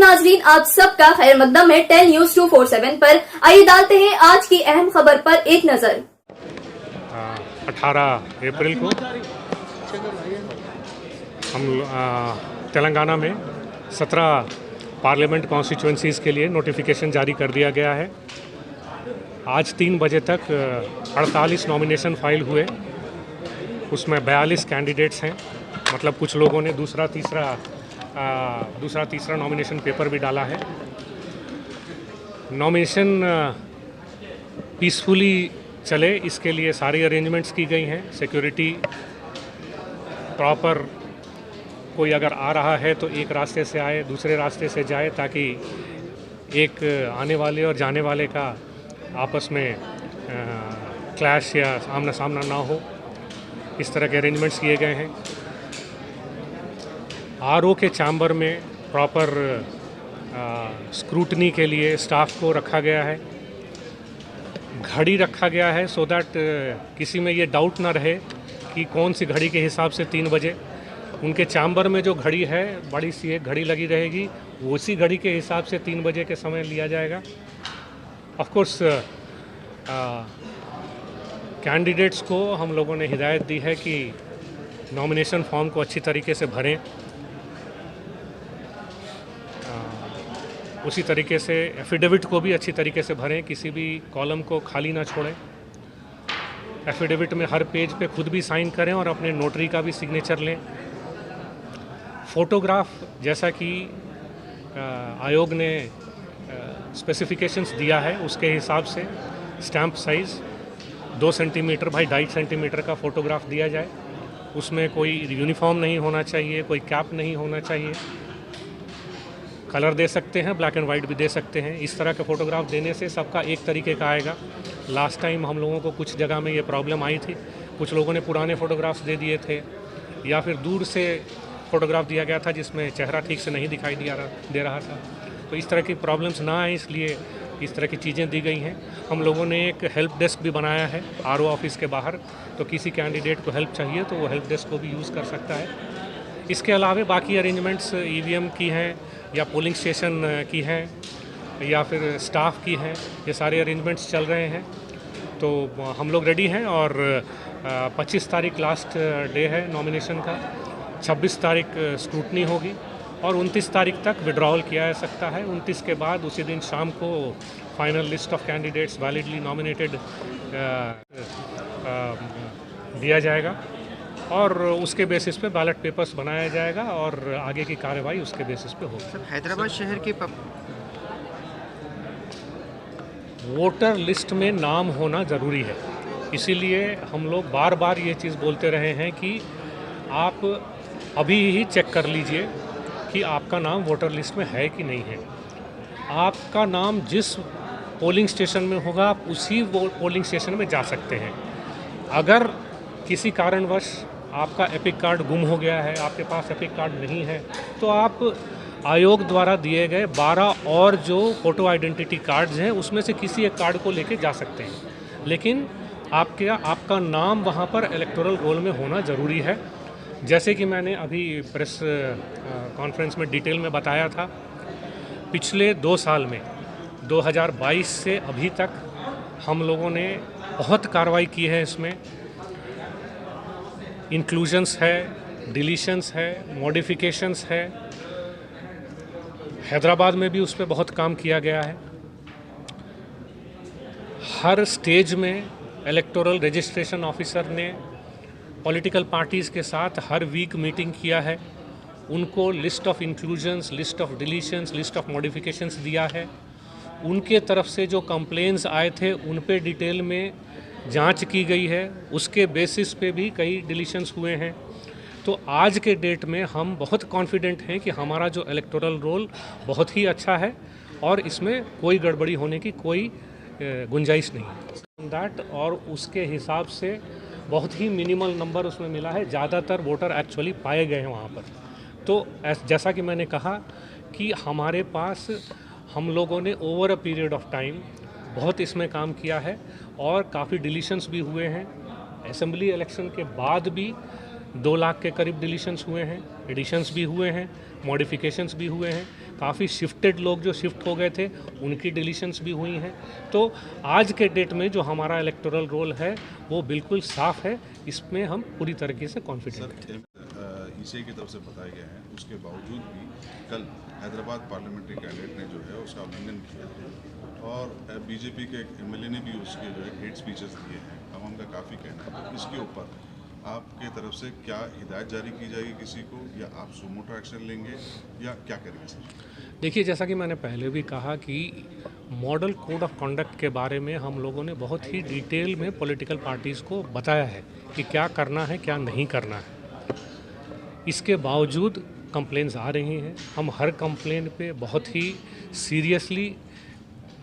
नाजरीन, आप सबका खैर मकदम है 10 न्यूज 247 पर। आइए डालते हैं आज की अहम खबर पर एक नजर। 18 अप्रैल को हम तेलंगाना में 17 पार्लियामेंट कॉन्स्टिट्यूंसीज़ के लिए नोटिफिकेशन जारी कर दिया गया है। आज 3 बजे तक 48 नॉमिनेशन फाइल हुए, उसमें 42 कैंडिडेट्स हैं। मतलब कुछ लोगों ने दूसरा तीसरा नॉमिनेशन पेपर भी डाला है। नॉमिनेशन पीसफुली चले, इसके लिए सारी अरेंजमेंट्स की गई हैं। सिक्योरिटी प्रॉपर, कोई अगर आ रहा है तो एक रास्ते से आए, दूसरे रास्ते से जाए, ताकि एक आने वाले और जाने वाले का आपस में क्लैश या आमना सामना ना हो। इस तरह के अरेंजमेंट्स किए गए हैं। आरओ के चैम्बर में प्रॉपर स्क्रूटनी के लिए स्टाफ को रखा गया है। घड़ी रखा गया है सो दैट किसी में ये डाउट ना रहे कि कौन सी घड़ी के हिसाब से 3 बजे। उनके चैम्बर में जो घड़ी है, बड़ी सी एक घड़ी लगी रहेगी, उसी घड़ी के हिसाब से 3 बजे के समय लिया जाएगा। ऑफ कोर्स कैंडिडेट्स को हम लोगों ने हिदायत दी है कि नॉमिनेशन फॉर्म को अच्छी तरीके से भरें। उसी तरीके से एफिडेविट को भी अच्छी तरीके से भरें, किसी भी कॉलम को खाली ना छोड़ें। एफिडेविट में हर पेज पे खुद भी साइन करें और अपने नोटरी का भी सिग्नेचर लें। फ़ोटोग्राफ, जैसा कि आयोग ने स्पेसिफिकेशंस दिया है, उसके हिसाब से stamp size 2 centimetre by 2.5 centimetre का फ़ोटोग्राफ दिया जाए। उसमें कोई यूनिफॉर्म नहीं होना चाहिए, कोई कैप नहीं होना चाहिए। कलर दे सकते हैं, ब्लैक एंड वाइट भी दे सकते हैं। इस तरह के फ़ोटोग्राफ देने से सबका एक तरीके का आएगा। लास्ट टाइम हम लोगों को कुछ जगह में ये प्रॉब्लम आई थी, कुछ लोगों ने पुराने फ़ोटोग्राफ्स दे दिए थे, या फिर दूर से फ़ोटोग्राफ दिया गया था जिसमें चेहरा ठीक से नहीं दिखाई दे रहा था। तो इस तरह की प्रॉब्लम्स ना आए, इसलिए इस तरह की चीज़ें दी गई हैं। हम लोगों ने एक हेल्प डेस्क भी बनाया है आरओ ऑफिस के बाहर, तो किसी कैंडिडेट को हेल्प चाहिए तो वो हेल्प डेस्क को भी यूज़ कर सकता है। इसके अलावा बाकी अरेंजमेंट्स ईवीएम की हैं या पोलिंग स्टेशन की हैं या फिर स्टाफ की हैं, ये सारे अरेंजमेंट्स चल रहे हैं। तो हम लोग रेडी हैं और 25 तारीख लास्ट डे है नॉमिनेशन का। 26 तारीख स्क्रूटनी होगी और 29 तारीख तक विड्रॉल किया जा सकता है। 29 के बाद उसी दिन शाम को final list of candidates validly nominated दिया जाएगा और उसके बेसिस पे बैलेट पेपर्स बनाया जाएगा और आगे की कार्रवाई उसके बेसिस पे होगी। सर, हैदराबाद शहर के वोटर लिस्ट में नाम होना ज़रूरी है, इसीलिए हम लोग बार बार ये चीज़ बोलते रहे हैं कि आप अभी ही चेक कर लीजिए कि आपका नाम वोटर लिस्ट में है कि नहीं है। आपका नाम जिस पोलिंग स्टेशन में होगा आप उसी पोलिंग स्टेशन में जा सकते हैं। अगर किसी कारणवश आपका एपिक कार्ड गुम हो गया है, आपके पास एपिक कार्ड नहीं है, तो आप आयोग द्वारा दिए गए 12 और जो फ़ोटो आइडेंटिटी कार्ड्स हैं उसमें से किसी एक कार्ड को लेके जा सकते हैं। लेकिन आपका नाम वहाँ पर इलेक्टोरल रोल में होना ज़रूरी है। जैसे कि मैंने अभी प्रेस कॉन्फ्रेंस में डिटेल में बताया था, पिछले 2 साल में 2022 से अभी तक हम लोगों ने बहुत कार्रवाई की है। इसमें इंक्लूजन्स है, डिलीशंस है, मॉडिफिकेशंस है। हैदराबाद में भी उस पर बहुत काम किया गया है। हर स्टेज में इलेक्टोरल रजिस्ट्रेशन ऑफिसर ने पॉलिटिकल पार्टीज़ के साथ हर वीक मीटिंग किया है। उनको list of inclusions, list of deletions, list of modifications दिया है। उनके तरफ से जो कंप्लेंट्स आए थे उन पे डिटेल में जांच की गई है। उसके बेसिस पे भी कई डिलीशंस हुए हैं। तो आज के डेट में हम बहुत कॉन्फिडेंट हैं कि हमारा जो इलेक्टोरल रोल बहुत ही अच्छा है और इसमें कोई गड़बड़ी होने की कोई गुंजाइश नहीं है दैट। और उसके हिसाब से बहुत ही मिनिमल नंबर उसमें मिला है, ज़्यादातर वोटर एक्चुअली पाए गए हैं वहाँ पर। तो जैसा कि मैंने कहा कि हमारे पास हम लोगों ने over a period of time बहुत इसमें काम किया है और काफ़ी डिलीशंस भी हुए हैं। असेंबली इलेक्शन के बाद भी 2 लाख के करीब डिलीशंस हुए हैं, एडिशंस भी हुए हैं, मॉडिफिकेशंस भी हुए हैं, काफ़ी शिफ्टेड लोग जो शिफ्ट हो गए थे उनकी डिलीशंस भी हुई हैं। तो आज के डेट में जो हमारा इलेक्टोरल रोल है वो बिल्कुल साफ है, इसमें हम पूरी तरीके से कॉन्फिडेंट हैं। ईसीआई की तरफ से बताया गया है, उसके बावजूद भी कल हैदराबाद पार्लियामेंट्री कैंडिडेट ने जो है उसका उल्लंघन किया है और बीजेपी के एक एमएलए ने भी उसके जो है हेट स्पीचेस दिए हैं। आवाम का काफ़ी कहना है, तो इसके ऊपर आपके तरफ से क्या हिदायत जारी की जाएगी किसी को, या आप सुमोटो एक्शन लेंगे, या क्या करेंगे सर? देखिए, जैसा कि मैंने पहले भी कहा कि मॉडल कोड ऑफ कंडक्ट के बारे में हम लोगों ने बहुत ही डिटेल में पॉलिटिकल पार्टीज़ को बताया है कि क्या करना है, क्या नहीं करना है। इसके बावजूद कंप्लेंट्स आ रही हैं। हम हर कंप्लेंट पे बहुत ही सीरियसली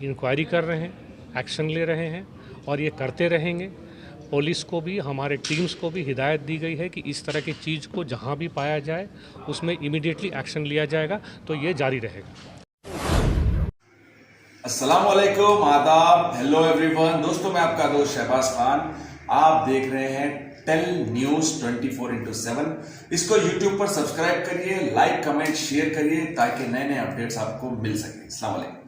इंक्वायरी कर रहे हैं, एक्शन ले रहे हैं और ये करते रहेंगे। पुलिस को भी, हमारे टीम्स को भी हिदायत दी गई है कि इस तरह की चीज़ को जहां भी पाया जाए उसमें इमीडिएटली एक्शन लिया जाएगा, तो ये जारी रहेगा। अस्सलाम वालेकुम, आदाब, हेलो एवरीवन। दोस्तों, मैं आपका दोस्त शहबाज खान। आप देख रहे हैं टेल न्यूज 24/7। इसको यूट्यूब पर सब्सक्राइब करिए, लाइक कमेंट शेयर करिए ताकि नए नए अपडेट्स आपको मिल सके। अस्सलाम वालेकुम।